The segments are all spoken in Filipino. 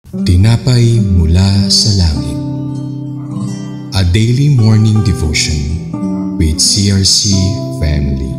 Tinapay mula sa langit. A daily morning devotion with CRC family.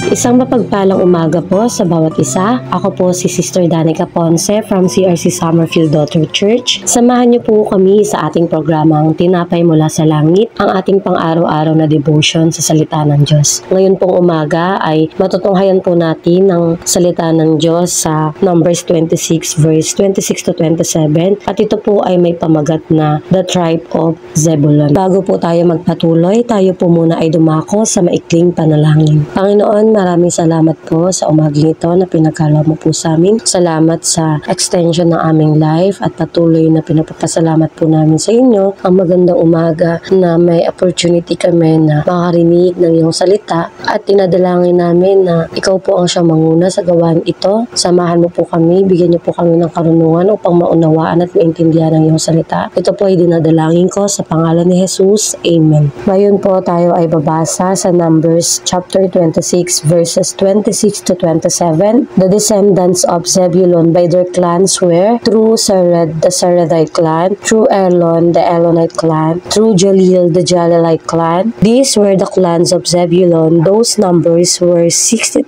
Isang mapagpalang umaga po sa bawat isa. Ako po si Sister Danica Ponce from CRC Summerfield Daughter Church. Samahan niyo po kami sa ating programang Tinapay Mula sa Langit, ang ating pang-araw-araw na devotion sa salita ng Diyos. Ngayon pong umaga ay matutunghayan po natin ng salita ng Diyos sa Numbers 26 verse 26 to 27 at ito po ay may pamagat na The Tribe of Zebulun. Bago po tayo magpatuloy, tayo po muna ay dumako sa maikling panalangin. Panginoon, maraming salamat po sa umaging ito na pinagkaloob mo po sa amin. Salamat sa extension ng aming life at patuloy na pinapapasalamat po namin sa inyo ang magandang umaga na may opportunity kami na makarinig ng iyong salita at tinadalangin namin na ikaw po ang siyang manguna sa gawain ito. Samahan mo po kami, bigyan niyo po kami ng karunungan upang maunawaan at maintindihan ang iyong salita. Ito po ay dinadalangin ko sa pangalan ni Jesus. Amen. Ngayon po tayo ay babasa sa Numbers chapter 26 verses 26 to 27. The descendants of Zebulun by their clans were through Sered, the Seredite clan, through Elon, the Elonite clan, through Jalil, the Jalilite clan. These were the clans of Zebulun. Those numbers were 60,500.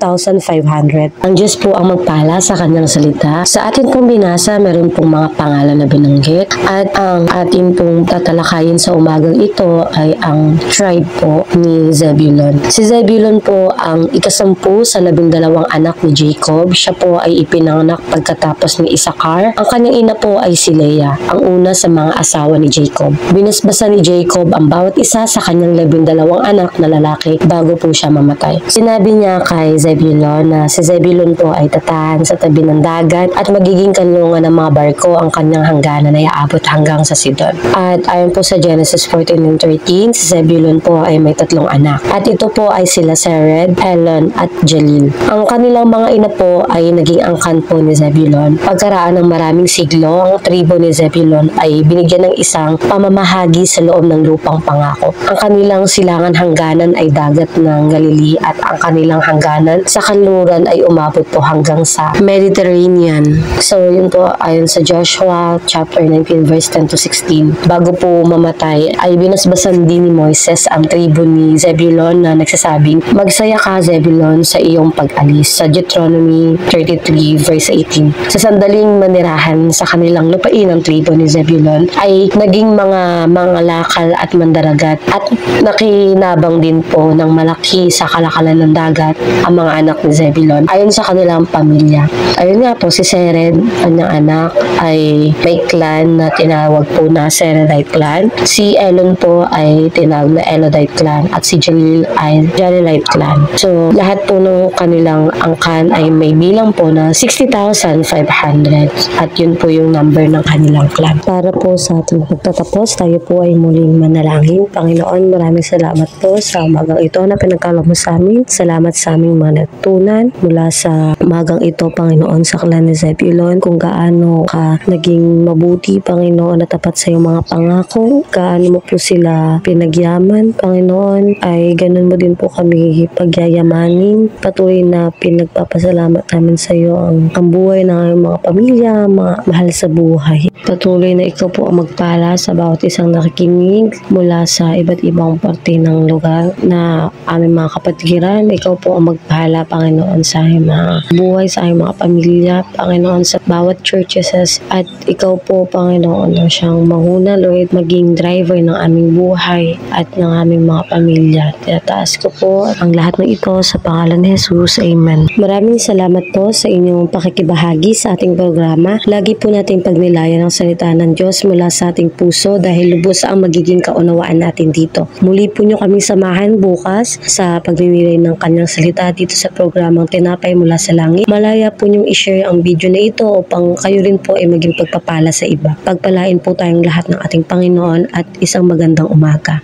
Ang Diyos po ang magpala sa kanyang salita. Sa atin pong binasa, meron pong mga pangalan na binanggit at ang atin pong tatalakayin sa umagang ito ay ang tribe po ni Zebulun. Si Zebulun po ang ikasampu sa 12 anak ni Jacob. Siya po ay ipinanganak pagkatapos ni Isakar. Ang kanyang ina po ay si Leah, ang una sa mga asawa ni Jacob. Binasbasa ni Jacob ang bawat isa sa kanyang 12 anak na lalaki bago po siya mamatay. Sinabi niya kay Zebulun na si Zebulun po ay tatahan sa tabi ng dagat at magiging kanlungan ng mga barko ang kanyang hangganan na iaabot hanggang sa Sidon. At ayon po sa Genesis 14:13, si Zebulun po ay may 3 anak. At ito po ay sila Sered, Elon at Jalil. Ang kanilang mga ina po ay naging angkan po ni Zebulun. Pagkaraan ng maraming siglo, ang tribo ni Zebulun ay binigyan ng isang pamamahagi sa loob ng lupang pangako. Ang kanilang silangan hangganan ay dagat ng Galilee at ang kanilang hangganan sa kanluran ay umabot po hanggang sa Mediterranean. So yun po ayon sa Joshua chapter 19 verse 10 to 16. Bago po mamatay ay binasbasan din ni Moises ang tribo ni Zebulun na nagsasabing, "Magsaya ka, Zebulun, sa iyong pag-alis," sa Deuteronomy 33 verse 18. Sa sandaling manirahan sa kanilang lupain ng tribo ni Zebulun ay naging mga lakal at mandaragat at nakinabang din po ng malaki sa kalakalan ng dagat ang mga anak ni Zebulun ayon sa kanilang pamilya. Ayun nga po si Sered, kanyang anak, ay may clan na tinawag po na Seredite clan. Si Elon po ay tinawag na Elodite clan at si Jalil ay Jalilite clan. So lahat po ng kanilang angkan ay may bilang po na 60,500 at yun po yung number ng kanilang clan. Para po sa ating pagtatapos, tayo po ay muling manalangin. Panginoon, maraming salamat po sa umagang ito na pinagkaloob mo sa amin. Salamat sa aming mga natutunan mula sa umagang ito, Panginoon, sa clan ni Zebulun, kung gaano ka naging mabuti, Panginoon, at tapat sa iyong mga pangako. Gaano mo po sila pinagyaman, Panginoon, ay ganun mo din po kami pagyayamanin. Patuloy na pinagpapasalamat namin sa iyo ang buhay ng mga pamilya, mga mahal sa buhay. Patuloy na ikaw po ang magpala sa bawat isang nakikinig mula sa iba't ibang parte ng lugar na aming mga kapatiran. Ikaw po ang magpala, Panginoon, sa aming mga buhay, sa aming mga pamilya, Panginoon, sa bawat churches at ikaw po, Panginoon, ang siyang mahuna, Lord, maging driver ng aming buhay at ng aming mga pamilya. Tinataas ko po ang lahat ng ito sa pangalan ni Jesus. Amen. Maraming salamat po sa inyong pakikibahagi sa ating programa. Lagi po natin pagnilayan ang salita ng Diyos mula sa ating puso dahil lubos ang magiging kaunawaan natin dito. Muli po nyo kaming samahan bukas sa pagninilay ng kanyang salita dito sa programang Tinapay Mula sa Langit. Malaya po nyong i-share ang video na ito upang kayo rin po ay maging pagpapala sa iba. Pagpalain po tayong lahat ng ating Panginoon at isang magandang umaga.